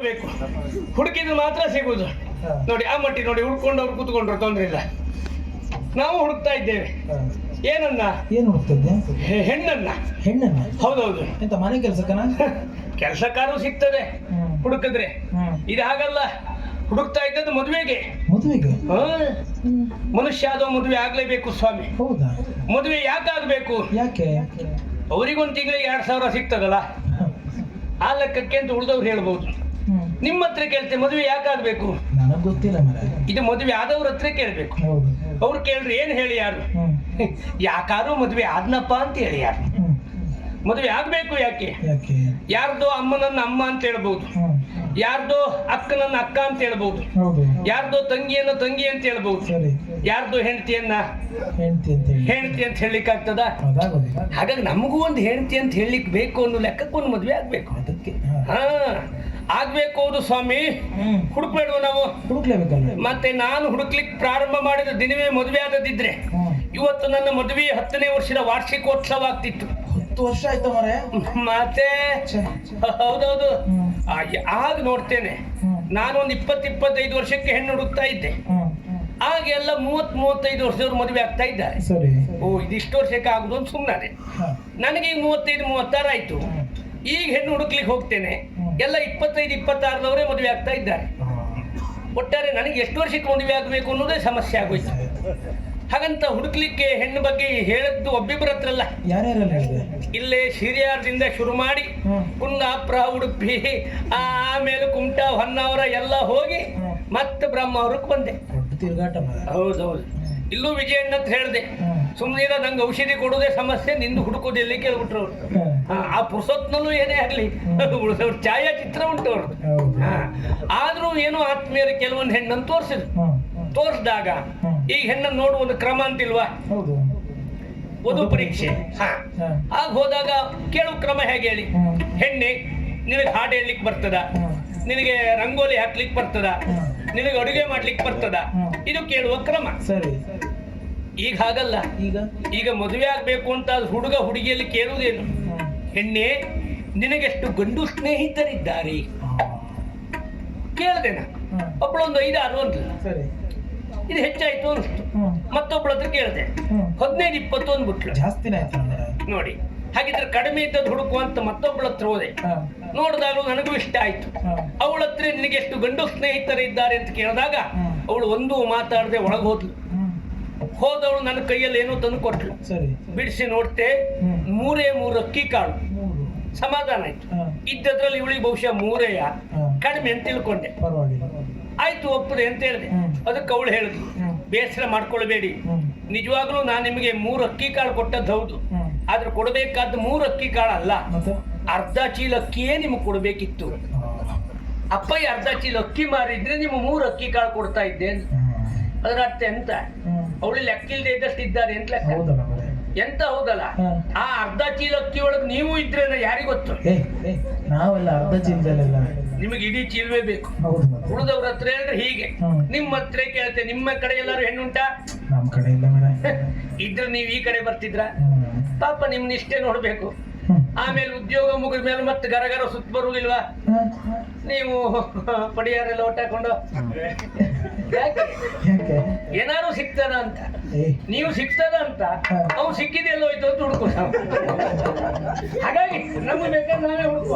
ಬೇಕು ಹುಡುಕಿದ್ರೆ ಮಾತ್ರ ಸಿಗುದು. ನೋಡಿ ಆ ಮಟ್ಟಿ ನೋಡಿ, ಹುಡ್ಕೊಂಡವ್ರು ಕೂತ್ಕೊಂಡ್ರು ತೊಂದ್ರೆ ಇಲ್ಲ. ನಾವು ಹುಡುಕ್ತಾ ಇದ್ದೇವೆ. ಏನನ್ನ? ಏನು ಹುಡುಕ್ತಿದ್ದೆ? ಹೆಣ್ಣನ್ನ. ಹೆಣ್ಣನ್ನ? ಹೌದೌದು. ಎಂತ ಮನೆ ಕೆಲಸಕ್ಕನ? ಕೆಲಸಕ್ಕಾರು ಸಿಗ್ತದೆ ಹುಡುಕಿದ್ರೆ. ಇದು ಹಾಗಲ್ಲ, ಹುಡುಕ್ತಾ ಇದ್ದದ್ದು ಮದುವೆಗೆ. ಮದುವೆಗೆ? ಮನುಷ್ಯ ಆದವ ಮದುವೆ ಆಗ್ಲೇಬೇಕು ಸ್ವಾಮಿ. ಹೌದಾ? ಮದುವೆ ಯಾಕಾಗ್ಬೇಕು? ಯಾಕೆ? ಅವರಿಗೊಂದು ತಿಂಗಳಿಗೆ 2000 ಸಿಗ್ತದಲ್ಲ, ಆ ಲೆಕ್ಕಕ್ಕೆ ಅಂತ ಉಳಿದವ್ರು ಹೇಳ್ಬಹುದು. ನಿಮ್ಮ ಹತ್ರ ಕೇಳ್ತೇವೆ ಮದುವೆ ಯಾಕಾಗ್ಬೇಕು? ನನಗ್ ಗೊತ್ತಿಲ್ಲ ಮರ. ಇದು ಮದುವೆ ಆದವ್ರ ಹತ್ರ ಕೇಳ್ಬೇಕು. ಅವ್ರು ಕೇಳ್ರಿ ಏನ್ ಹೇಳಿ ಯಾರು? ಯಾಕಾರು ಮದುವೆ ಆದ್ನಪ್ಪ ಅಂತ ಹೇಳಿ ಯಾರು? ಮದುವೆ ಆಗ್ಬೇಕು ಯಾಕೆ? ಯಾರ್ದೋ ಅಮ್ಮನನ್ನ ಅಮ್ಮ ಅಂತ ಹೇಳ್ಬಹುದು, ಯಾರ್ದೋ ಅಕ್ಕನನ್ನ ಅಕ್ಕ ಅಂತ ಹೇಳ್ಬಹುದು, ಯಾರ್ದೋ ತಂಗಿಯನ್ನ ತಂಗಿ ಅಂತ ಹೇಳ್ಬಹುದು, ಯಾರ್ದೋ ಹೆಂಡತಿಯನ್ನ ಹೆಂಡತಿ ಅಂತ ಹೇಳಲಿಕ್ಕೆ ಆಗ್ತದ? ಹಾಗಾಗಿ ನಮಗೂ ಒಂದು ಹೆಂಡತಿ ಅಂತ ಹೇಳಲಿಕ್ಕೆ ಬೇಕು ಅನ್ನೋ ಲೆಕ್ಕಕ್ಕೊಂದು ಮದುವೆ ಆಗ್ಬೇಕು. ಅದಕ್ಕೆ ಆಗ್ಬೇಕು. ಹೌದು ಸ್ವಾಮಿ, ಹುಡುಕ್ಬೇಡುವ ನಾವು? ಹುಡುಕ್ಲೇಬೇಕಲ್ಲ. ಮತ್ತೆ ನಾನು ಹುಡುಕ್ಲಿಕ್ಕೆ ಪ್ರಾರಂಭ ಮಾಡಿದ ದಿನವೇ ಮದುವೆ ಆದದಿದ್ರೆ ಇವತ್ತು ನನ್ನ ಮದುವೆ 10ನೇ ವರ್ಷದ ವಾರ್ಷಿಕೋತ್ಸವ ಆಗ್ತಿತ್ತು. 10 ವರ್ಷ ಆಯ್ತು ಮರೆ. ಮತ್ತೆ ಹೌದೌದು. ಆಗ ನೋಡ್ತೇನೆ, ನಾನೊಂದು 20-25 ವರ್ಷಕ್ಕೆ ಹೆಣ್ಣು ಹುಡುಕ್ತಾ ಇದ್ದೆ. ಆಗ ಎಲ್ಲ 30-35 ವರ್ಷದವ್ರು ಮದುವೆ ಆಗ್ತಾ ಇದ್ದಾರೆ. ಓ, ಇದಿಷ್ಟು ವರ್ಷಕ್ಕೆ ಆಗುದು ಅಂತ ಸುಮ್ಮನೆ. ನನಗೆ ಈಗ 35-36 ಆಯ್ತು. ಈಗ ಹೆಣ್ಣು ಹುಡುಕ್ಲಿಕ್ಕೆ ಹೋಗ್ತೇನೆ, ಎಲ್ಲ 25-26ದವರೇ ಮದುವೆ ಆಗ್ತಾ ಇದ್ದಾರೆ. ಒಟ್ಟಾರೆ ನನಗೆ ಎಷ್ಟು ವರ್ಷಕ್ಕೆ ಮದುವೆ ಆಗಬೇಕು ಅನ್ನೋದೇ ಸಮಸ್ಯೆ ಆಗೋಯ್ತು. ಹಾಗಂತ ಹುಡುಕ್ಲಿಕ್ಕೆ ಹೆಣ್ಣು ಬಗ್ಗೆ ಹೇಳಿದ್ದು ಒಬ್ಬಿಬ್ಬರ ಹತ್ರ ಅಲ್ಲ. ಇಲ್ಲೇ ಹಿರಿಯಾರದಿಂದ ಶುರು ಮಾಡಿ ಕುಂದಾಪುರ, ಉಡುಪಿ, ಆಮೇಲೆ ಕುಮಟಾ, ಹೊನ್ನಾವರ ಎಲ್ಲ ಹೋಗಿ ಮತ್ತೆ ಬ್ರಹ್ಮಾವರಕ್ಕೆ ಬಂದೆ. ಹೌದೌದು. ಇಲ್ಲೂ ವಿಜಯಣ್ಣ ಅಂತ ಹೇಳಿದೆ. ಸುಮ್ಮನೆ ನಂಗೆ ಔಷಧಿ ಕೊಡೋದೇ ಸಮಸ್ಯೆ, ನಿಂದು ಹುಡುಕೋದು ಎಲ್ಲಿ ಕೇಳ್ಬಿಟ್ರು ಅವ್ರು. ಆ ಪುರುಸೊತ್ನಲ್ಲೂ ಏನೇ ಆಗ್ಲಿ ಉಳಿಸೋರು ಛಾಯಾಚಿತ್ರ ಉಂಟು ಅವ್ರು. ಆದ್ರೂ ಏನೋ ಆತ್ಮೀಯರು ಕೆಲವೊಂದು ಹೆಣ್ಣನ್ನು ತೋರಿಸಿದಾಗ ಈ ಹೆಣ್ಣನ್ನು ನೋಡುವ ಒಂದು ಕ್ರಮ ಅಂತಿಲ್ವಾ? ವಧು ಪರೀಕ್ಷೆ. ಆಗ ಹೋದಾಗ ಕೇಳುವ ಕ್ರಮ ಹೇಗೆ ಹೇಳಿ? ಹೆಣ್ಣೆ, ನಿನಗೆ ಹಾಡು ಹೇಳಲಿಕ್ಕೆ ಬರ್ತದ? ನಿನಗೆ ರಂಗೋಲಿ ಹಾಕ್ಲಿಕ್ಕೆ ಬರ್ತದ? ನಿನಗೆ ಅಡುಗೆ ಮಾಡ್ಲಿಕ್ಕೆ ಬರ್ತದ? ಇದು ಕೇಳುವ ಕ್ರಮ. ಸರಿ. ಈಗ ಹಾಗಲ್ಲ. ಈಗ ಮದುವೆ ಆಗ್ಬೇಕು ಅಂತ ಹುಡುಗ ಹುಡುಗಿಯಲ್ಲಿ ಕೇಳುವುದೇನು? ಹೆಣ್ಣೆ, ನಿನಗೆಷ್ಟು ಗಂಡು ಸ್ನೇಹಿತರಿದ್ದಾರೆ? ಕೇಳ್ದೇನ? ಒಬ್ಬಳೊಂದು 5-6 ಅಂತ. ಇದು ಹೆಚ್ಚಾಯ್ತು ಅನಿಸ್ತು. ಮತ್ತೊಬ್ಬಳ ಹತ್ರ ಕೇಳಿದೆ, 15-20 ಅಂದ್ಬಿಟ್ಲು. ಜಾಸ್ತಿನೇ ಆಯ್ತು ನೋಡಿ. ಹಾಗಿದ್ರೆ ಕಡಿಮೆ ಇದ್ದದ್ದು ಹುಡುಕುವಂತ ಮತ್ತೊಬ್ಬಳ ಹತ್ರ ಹೋದೆ. ನೋಡಿದಾಗಲೂ ನನಗೂ ಇಷ್ಟ ಆಯ್ತು. ಅವಳ ಹತ್ರ ನಿನಗೆ ಎಷ್ಟು ಗಂಡು ಸ್ನೇಹಿತರಿದ್ದಾರೆ ಅಂತ ಕೇಳಿದಾಗ ಅವಳು ಒಂದೂ ಮಾತಾಡದೆ ಒಳಗೆ ಹೋದವಳು ನನ್ನ ಕೈಯಲ್ಲಿ ಏನೋ ತಂದು ಕೊಟ್ಲು. ಬಿಡಿಸಿ ನೋಡ್ತೆ, 3 ಅಕ್ಕಿ ಕಾಳು. ಸಮಾಧಾನ ಆಯ್ತು. ಇದ್ದದ್ರಲ್ಲಿ ಇವಳಿಗೆ ಬಹುಶಃ 3 ಕಡಿಮೆ ಅಂತ ತಿಳ್ಕೊಂಡೆ. ಆಯ್ತು, ಒಪ್ಪದೆ ಅಂತ ಹೇಳಿದೆ. ಅದಕ್ಕೆ ಅವಳು ಹೇಳಿದ್ಲು, ಬೇಸರ ಮಾಡ್ಕೊಳ್ಬೇಡಿ, ನಿಜವಾಗ್ಲೂ ನಾನು ನಿಮಗೆ 3 ಅಕ್ಕಿ ಕಾಳು ಕೊಟ್ಟದ್ದು ಹೌದು. ಆದ್ರೆ ಕೊಡಬೇಕಾದ 3 ಅಕ್ಕಿ ಕಾಳು ಅಲ್ಲ, ಅರ್ಧ ಚೀಲ ಅಕ್ಕಿಯೇ ನಿಮಗೆ ಕೊಡ್ಬೇಕಿತ್ತು. ಅಪ್ಪ ಅರ್ಧ ಚೀಲ ಅಕ್ಕಿ ಮಾರಿದ್ರೆ ನಿಮ್ಮ 3 ಅಕ್ಕಿ ಕಾಳು ಕೊಡ್ತಾ ಇದ್ದೆ. ಅದರ ಅರ್ಥ ಎಂತ? ಅವಳು ಲೆಕ್ಕಿಲ್ದೆ ಇದ್ದಷ್ಟು ಇದ್ದಾರೆ ಅಂತ ಲೆಕ್ಕ. ಎಂತ ಹೌದಲ್ಲ? ಆ ಅರ್ಧ ಚೀಲ ಅಕ್ಕಿ ಒಳಗೆ ನೀವು ಇದ್ರೆ ಯಾರಿಗ ಗೊತ್ತು? ನಾವೆಲ್ಲ ಅರ್ಧ ಚೀಲದಲ್ಲ, ನಿಮಗೆ ಇಡೀ ಚೀಲವೇ ಬೇಕು. ಉಳಿದವ್ರ ಹತ್ರ ಹೇಳಿದ್ರೆ ಹೀಗೆ. ನಿಮ್ಮ ಹತ್ರ ಕೇಳ್ತೆ, ನಿಮ್ಮ ಕಡೆ ಎಲ್ಲಾರು ಹೆಣ್ಣುಂಟಾ? ನಮ್ಮ ಕಡೆ ಇಲ್ಲ ಇದ್ರೆ ನೀವು ಈ ಕಡೆ ಬರ್ತಿದ್ರ? ಪಾಪ ನಿಮ್ನ ಇಷ್ಟೇ ನೋಡ್ಬೇಕು. ಆಮೇಲೆ ಉದ್ಯೋಗ ಮುಗಿದ ಮೇಲೆ ಮತ್ತೆ ಗರಗರ ಸುತ್ತ ಬರುವುದಿಲ್ವಾ? ನೀವು ಪಡಿಯಾರೆಲ್ಲ ಒಟ್ಟಾಕೊಂಡು ಏನಾರು ಸಿಗ್ತದ ಅಂತ, ನೀವು ಸಿಗ್ತದ ಅಂತ, ಅವ್ನು ಸಿಕ್ಕಿದೆಲ್ಲ ಹೋಯ್ತು ಅಂತ ಹುಡುಕೋ. ಹಾಗಾಗಿ ನಮ್ಗೆ ಬೇಕಾದ್ರೆ ನಾವೇ ಹುಡುಕುವ.